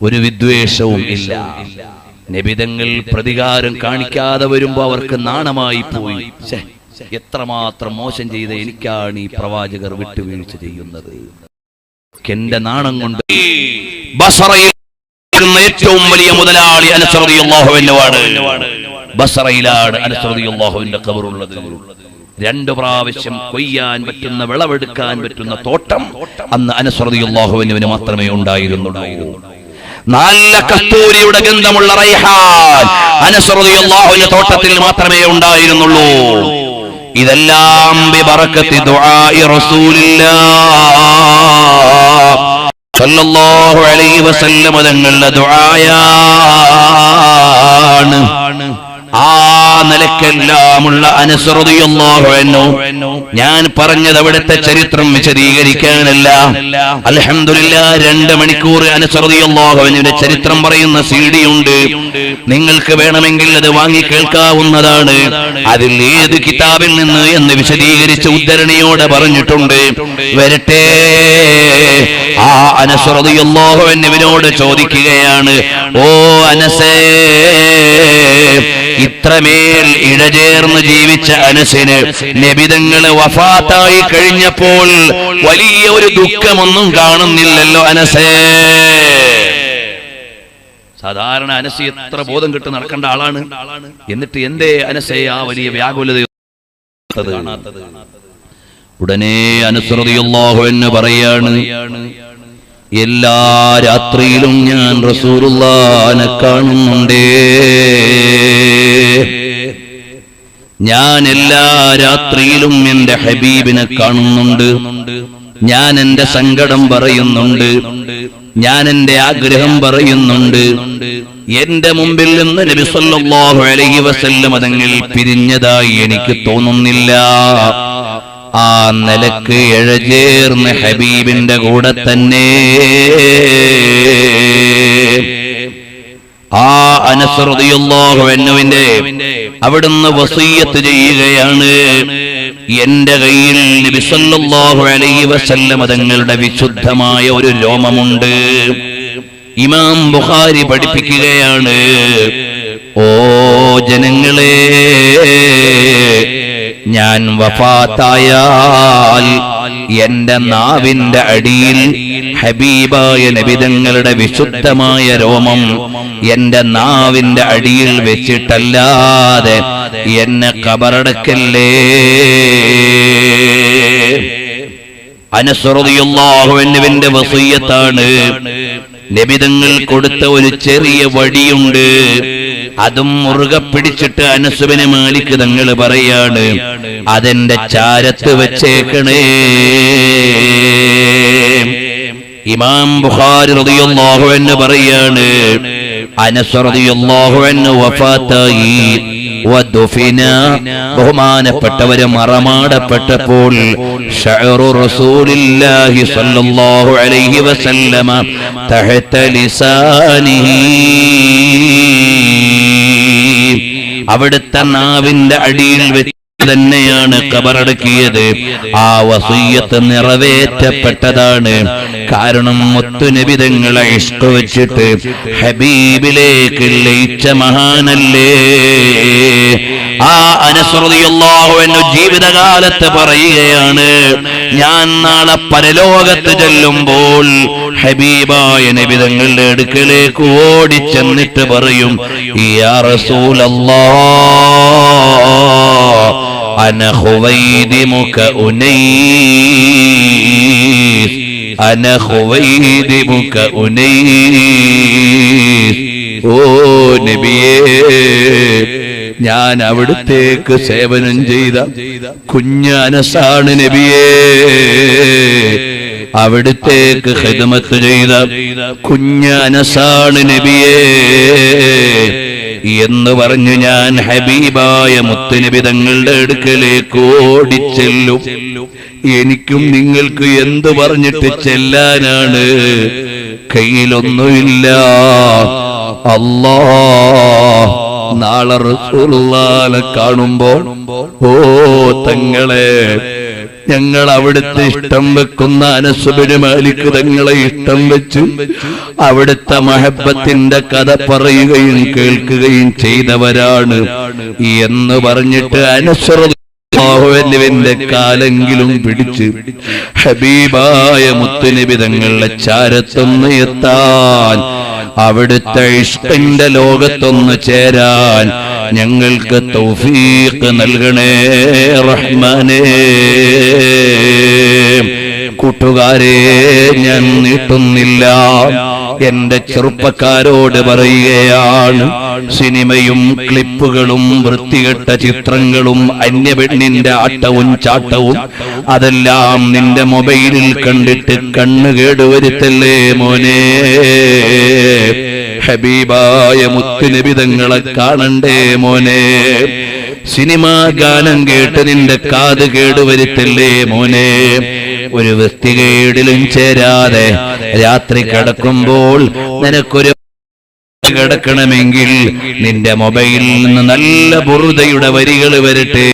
ഒരു വിദ്വേഷവും ഇല്ല. നബിതങ്ങൾ പ്രതികാരം കാണിക്കാതെ വരുമ്പോ അവർക്ക് നാണമായി പോയി. എത്രമാത്രം മോശം ചെയ്ത എനിക്കാണ് ഈ പ്രവാചകർ വിട്ടുവീഴ്ച ചെയ്യുന്നത്. എന്റെ നാണം കൊണ്ട് ബസറയിൽ ഏറ്റവും വലിയ മുതലാളി അനസ് റളിയല്ലാഹു അൻഹുവാണ്. ബസറയിലാണ് അനസ് റളിയല്ലാഹുവിന്റെ ഖബറുള്ളത്. 2 പ്രാവശ്യം കൊയ്യാൻ പറ്റുന്ന, വിളവെടുക്കാൻ പറ്റുന്ന തോട്ടം അന്ന് അനസ് റളിയല്ലാഹു അൻഹുവിന് മാത്രമേ ഉണ്ടായിരുന്നുള്ളൂ. നല്ല കസ്തൂരിയുടെ ഗന്ധമുള്ള റൈഹാൻ അനസ് റളിയല്ലാഹു അൻഹു തോട്ടത്തിൽ മാത്രമേ ഉണ്ടായിരുന്നുള്ളൂ. ഇതെല്ലാം ബിബറകത്തി ദുആഇ റസൂലില്ലാഹ് സല്ലല്ലാഹു അലൈഹി വസല്ലം തങ്ങളുടെ ദുആയാണ്. ആ നിലക്കെല്ലാമുള്ള അനസ് റളിയല്ലാഹു അൻഹു, ഞാൻ പറഞ്ഞത് അവിടുത്തെ ചരിത്രം വിശദീകരിക്കാനല്ല. അൽഹംദുലില്ലാഹ് 2 മണിക്കൂർ അനസ് റളിയല്ലാഹു അൻഹുവിന്റെ ചരിത്രം പറയുന്ന CD ഉണ്ട്. നിങ്ങൾക്ക് വേണമെങ്കിൽ അത് വാങ്ങി കേൾക്കാവുന്നതാണ്. അതിൽ ഏത് കിതാബിൽ നിന്ന് എന്ന് വിശദീകരിച്ച് ഉദ്ധരണിയോടെ പറഞ്ഞിട്ടുണ്ട്. വരട്ടെ, ആ അനസ് റളിയല്ലാഹു അൻഹുവിനോട് ചോദിക്കുകയാണ്, ഓ അനസേ, ഇത്രമേൽ ഇഴചേർന്ന് ജീവിച്ച അനസിന് നബിതങ്ങള് വഫാത്തായി കഴിഞ്ഞപ്പോൾ വലിയ ഒരു ദുഃഖമൊന്നും കാണുന്നില്ലല്ലോ അനസേ? സാധാരണ അനസ് എത്ര ബോധം കിട്ടി നടക്കേണ്ട ആളാണ്. എന്നിട്ട് എന്തേ അനസേ ആ വലിയ വ്യാകുലത? ഉടനെ അനസ് റളിയല്ലാഹു അൻഹു പറയാണ്, എല്ലാ രാത്രിയിലും ഞാൻ റസൂലുള്ളാഹിനെ കാണുന്നുണ്ടേ. ഞാൻ എല്ലാ രാത്രിയിലും എന്റെ ഹബീബിനെ കാണുന്നുണ്ട്. ഞാൻ എന്റെ സങ്കടം പറയുന്നുണ്ട്, ഞാൻ എന്റെ ആഗ്രഹം പറയുന്നുണ്ട്. എന്റെ മുമ്പിൽ നിന്ന് നബി സല്ലല്ലാഹു അലൈഹി വസല്ലം തങ്ങൾ പിരിഞ്ഞതായി എനിക്ക് തോന്നുന്നില്ല. ആ നിലക്ക് ഇഴചേർന്ന് ഹബീബിന്റെ കൂടെ തന്നെ ആ അനസ് റളിയല്ലാഹു അൻഹുവിന്റെ അവിടുന്ന് വസിയ്യത്ത് ചെയ്യുകയാണ്. എന്റെ കയ്യിൽ നബി സല്ലല്ലാഹു അലൈഹി വസല്ലം തങ്ങളുടെ വിശുദ്ധമായ ഒരു രോമമുണ്ട്. ഇമാം ബുഖാരി പഠിപ്പിക്കുകയാണ്, ഓ ജനങ്ങളെ, ഞാൻ വഫാത്തായാൽ എന്റെ നാവിന്റെ അടിയിൽ ഹബീബായ നബിതങ്ങളുടെ വിശുദ്ധമായ രോമം എന്റെ നാവിന്റെ അടിയിൽ വെച്ചിട്ടല്ലാതെ എന്നെ ഖബറടക്കല്ലേ. അനസ് റളിയല്ലാഹു അൻഹുവിന്റെ വസിയ്യത്താണ്. നബിതങ്ങൾ കൊടുത്ത ഒരു ചെറിയ വടിയുണ്ട്. അതും മുറുകെ പിടിച്ചിട്ട് അനസ് ബിൻ മാലിക് തങ്ങൾ പറയാണ്, അതെന്റെ ചാരത്ത് വെച്ചേക്കണേ. ഇമാം ബുഖാരി റളിയല്ലാഹു അൻഹു പറയാണ്, അനസ് റളിയല്ലാഹു അൻഹു വഫാത്തായി വദുഫിന, ബഹുമാനപ്പെട്ടവരെ മറമാടപ്പെട്ടപ്പോൾ ശഅറു റസൂലില്ലാഹി സ്വല്ലല്ലാഹു അലൈഹി വസല്ലമ തഹത ലിസാനിഹി, അവിടുത്തെ നാവിന്റെ അടിയിൽ വെച്ച് തന്നെയാണ് ഖബറടക്കിയത്. ആ വസിയ്യത്ത് നിറവേറ്റപ്പെട്ടതാണ്. കാരണം മുത്തുനബി തങ്ങളെ ഇഷ്ക് വെച്ചിട്ട് ഹബീബിലേക്ക് ലയിച്ച മഹാനല്ലേ. ആ അനസ് റളിയല്ലാഹു അൻഹു ജീവിതകാലത്ത് പറയുകയാണ്, ഞാൻ നാളെ പരലോകത്ത് ചെല്ലുമ്പോൾ ഹബീബായ നബി തങ്ങളുടെ അടുക്കലേക്ക് ഓടിച്ചെന്നിട്ട് പറയും, യാ റസൂലല്ലാഹ് അന ഖുവൈദിമുക ഉനൈസ്, അന ഖുവൈദിമുക ഉനൈസ്. ഓ നബിയേ, ഞാൻ അവിടുത്തേക്ക് സേവനം ചെയ്ത കുഞ്ഞ് അനസാണ് നബിയേ. അവിടുത്തേക്ക് ഖിദ്മത്ത് ചെയ്ത കുഞ്ഞ് അനസാണ് നബിയേ എന്ന് പറഞ്ഞു ഞാൻ ഹബീബായ മുത്തുനബി തങ്ങളുടെ അടുക്കലേക്ക് ഓടിച്ചെല്ലും. എനിക്കും നിങ്ങൾക്ക് എന്ത് പറഞ്ഞിട്ട് ചെല്ലാനാണ്? കയ്യിലൊന്നുമില്ല. അല്ലാഹ് നാളെ റസൂലുള്ളാഹിനെ കാണുമ്പോൾ ഓ തങ്ങളെ, ഞങ്ങൾ അവിടുത്തെ ഇഷ്ടം വെക്കുന്ന അനസ് ബിൻ മാലിക് തങ്ങളെ ഇഷ്ടം വെച്ച് അവിടുത്തെ മഹബത്തിന്റെ കഥ പറയുകയും കേൾക്കുകയും ചെയ്തവരാണ് എന്ന് പറഞ്ഞിട്ട് അനസ് റളിയല്ലാഹുവിന്റെ കാലെങ്കിലും പിടിച്ച് ഹബീബായ മുത്തുനബി തങ്ങളുടെ ചാരത്തൊന്ന് എത്താൻ, അവിടുത്തെ ഇഷ്കിന്റെ ലോകത്തൊന്ന് ചേരാൻ ഞങ്ങൾക്ക് തൗഫീഖ് നൽകണേ റഹ്മാനേ. കൂട്ടുകാരെ, ഞാൻ നീട്ടുന്നില്ല, എന്റെ ചെറുപ്പക്കാരോട് പറയുകയാണ്, സിനിമയും ക്ലിപ്പുകളും വൃത്തികെട്ട ചിത്രങ്ങളും അന്യപെണ്ണിന്റെ ആട്ടവും ചാട്ടവും അതെല്ലാം നിന്റെ മൊബൈലിൽ കണ്ടിട്ട് കണ്ണുകേട് വരുത്തല്ലേ മോനെ. ഹബീബായ മുത്തുനബി തങ്ങളെ കാണണ്ടേ മോനെ. സിനിമാ ഗാനം കേട്ട് നിന്റെ കാത് കേടുവരുത്തല്ലേ മോനെ. ഒരു വൃത്തികേടിലും ചേരാതെ രാത്രി കിടക്കുമ്പോൾ നിനക്കൊരു കിടക്കണമെങ്കിൽ നിന്റെ മൊബൈലിൽ നിന്ന് നല്ല ബുറുദയുടെ വരികൾ വരട്ടെ.